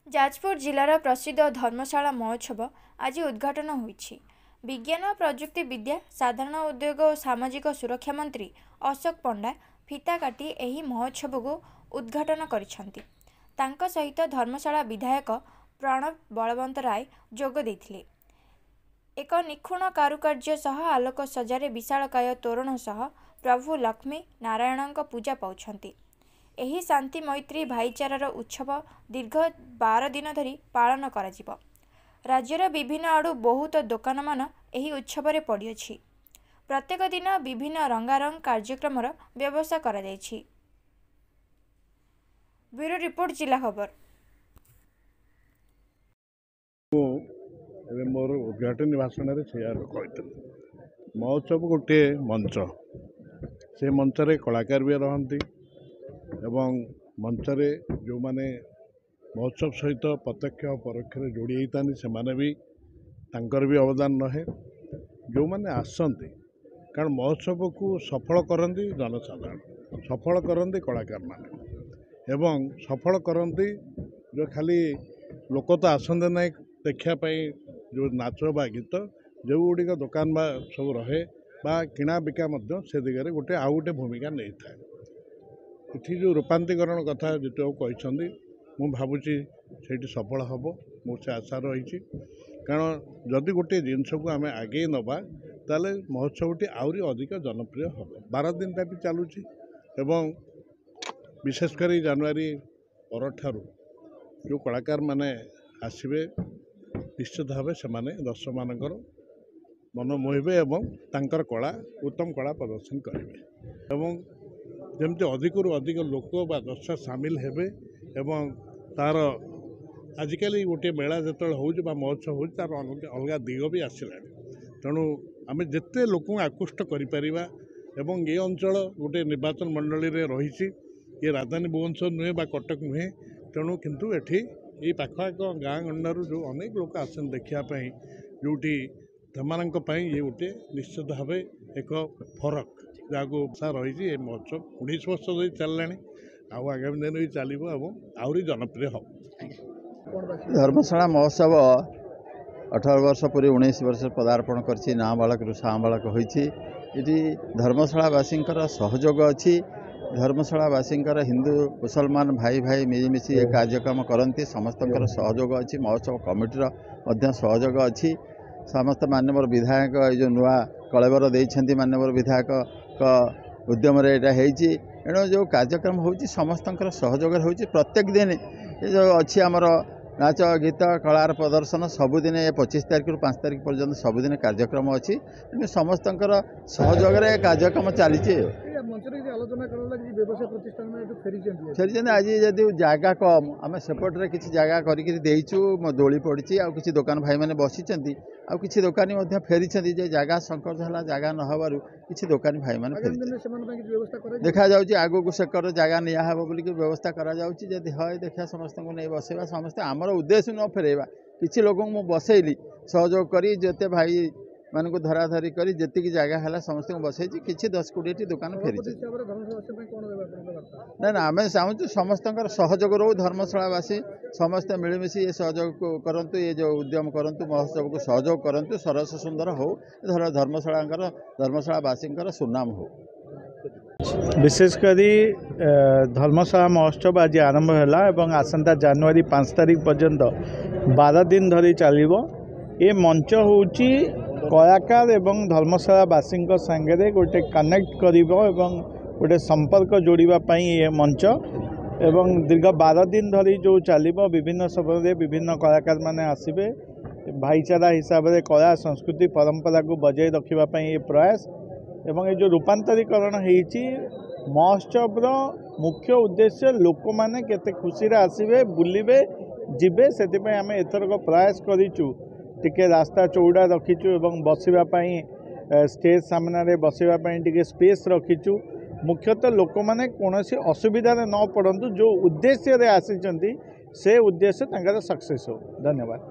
जाजपुर जिलार प्रसिद्ध धर्मशाला महोत्सव आज उद्घाटन होईछि। विज्ञान और प्रजुक्ति विद्या साधारण उद्योग और सामाजिक सुरक्षा मंत्री अशोक पंडा फिता काटी एही महोत्सव को उद्घाटन करिसेंति। तांको सहित धर्मशाला विधायक प्रणव बलवंत राय जोग देथिले। एक निखुण कारुकार्य सह आलोक सजारे विशालकाय तोरण सह प्रभु लक्ष्मी नारायण पूजा पाउछंती। एही शांति मैत्री भाईचारार उत्सव दीर्घ 12 दिन धरी पालन कराजिबो। राज्यर विभिन्न आड़ू बहुत दुकान मान एही उत्सव रे पड़िअछि। प्रत्येक दिन विभिन्न रंगारंग कार्यक्रमर व्यवस्था करा जायछि। ब्यूरो रिपोर्ट जिला खबर। मोर उद्घाटन भाषण महोत्सव गोटे मंच से मंच रे कलाकार भी रहती एवं मंच रे जो माने महोत्सव सहित प्रत्यक्ष परोक्ष जोड़ी होता से माने भी तांकर भी अवदान रहे। जो माने आसंती कारण महोत्सव को सफल करती जनसाधारण, सफल करती कलाकार माने एवं सफल करती जो खाली लोक तो आसते ना देखापी जो नाच बा गीत जो गुड़िक दुकान बा सब रहे बा किणा बिका से दिगरे गोटे आउ गोटे भूमिका नहीं थाए। ये जो रूपांतरीकरण कथा जो कहते मु भावुची से सफल हम मोर से आशा रही। कारण जदि गोटे जिनस को आम आगे नवा ताले महोत्सवटी आहरी अधिक जनप्रिय हम। 12 दिन भी चलुची एवं विशेषकर जनवरी पर जो कलाकार माने आसबे निश्चित भाव से दर्शक मानकर मन मोहिबे एवं तांकर कला उत्तम कला प्रदर्शन करेंगे एवं जमती अधिक अधिक लोक बा दर्शक सामिल हेबे एवं तार आजिकल गोटे मेला जो हो महोत्सव हो तार अलग दिग भी आसला। तेणु आम जिते लोक आकृष्ट करिपरिबा एवं ये अंचल गोटे निर्वाचन मंडली रे रही ये राजधानी भुवनेश्वर नुहे बा कटक नुहे। तेणु किंतु एठी ये पाखआख गाँ गंडारू जो अनेक लोक आसन देखापी जोटी ये गोटे निश्चित भाव एक फरक जहाँ आशा रही। ये महोत्सव 19 वर्ष धरी चलला आगामी दिन भी चलो आहरी जनप्रिय हम। धर्मशाला महोत्सव 18 वर्ष पूरी 19 वर्ष पदार्पण कर नाबालक साबालक होती। धर्मशालावासी सहयोग अच्छी। धर्मशालावासी हिंदू मुसलमान भाई भाई मिलमिशि ये कार्यक्रम करती समस्त सहयोग अच्छी। महोत्सव कमिटीर सहयोग अच्छी। समस्त माननीय विधायक जो नुआ कलेवर देइछंती माननीय विधायक उद्यम एणु जो कार्यक्रम होची समस्त सहयोग होची। प्रत्येक दिन ये जो अच्छी आमर नाच गीत कलार प्रदर्शन सबुदिन 25 तारीख रु 5 तारीख पर्यंत सबुदिन कार्यक्रम अच्छी। समस्त सहयोग कार्यक्रम चली फेरी आज जदि जगह कम आम सेपटे किसी जगह करचु दोली पड़ी आ कि दुकान भाई मैंने बसी आ कि दोकानी फेरी जगह संकट है जगह नहबार किसी दोकानी भाई मैंने फेरी देखा जाऊँ आगू को सेकर जगह निहब बोल व्यवस्था कराऊँगी। जदि है देखा समस्त को नहीं बसवा समस्ते आमर उद्देश्य न फेरवा किसी लोक बसैली सहयोग करी जेते भाई मान को धराधरी कर जी जगह है समस्त बसई कि 10-20 दुकान फेरी ना ना आम चाहूँ समस्त सहयोग रो धर्मशालावासी समस्त मिलमिशि ये सहयोग करंतु। ये जो उद्यम करंतु महोत्सव को सहयोग करंतु सरस सुंदर हो धर्मशालावासी सुनाम हो। विशेषकर धर्मशाला महोत्सव आज आरंभ है आसंता जनवरी 5 तारीख पर्यंत 12 दिन धरी चलो। ये मंच होची कलाकार एवं धर्मशालावासी सांगे गोटे कनेक्ट करिबो एवं गोटे संपर्क जोड़ापी ये मंच एवं दीर्घ 12 दिन धरी जो चलो विभिन्न समय विभिन्न कलाकार माने आसबे भाईचारा हिसाब से कला संस्कृति परंपरा को बजाय रखापी ये प्रयास एवं ये जो रूपांतरीकरण होती महोत्सव मुख्य उद्देश्य लोक मैंने केते खुशी आसबे बुलिबे जिबे से आम एथरक प्रयास करूँ टिके रास्ता चौड़ा रखीचु एवं बसवाई स्टेज सामने बसवाई टिके स्पेस रखीचु। मुख्यतः लोक मैंने कौन असुविधा न पड़तु जो उद्देश्य आसी से उद्देश्य सक्सेस हो। धन्यवाद।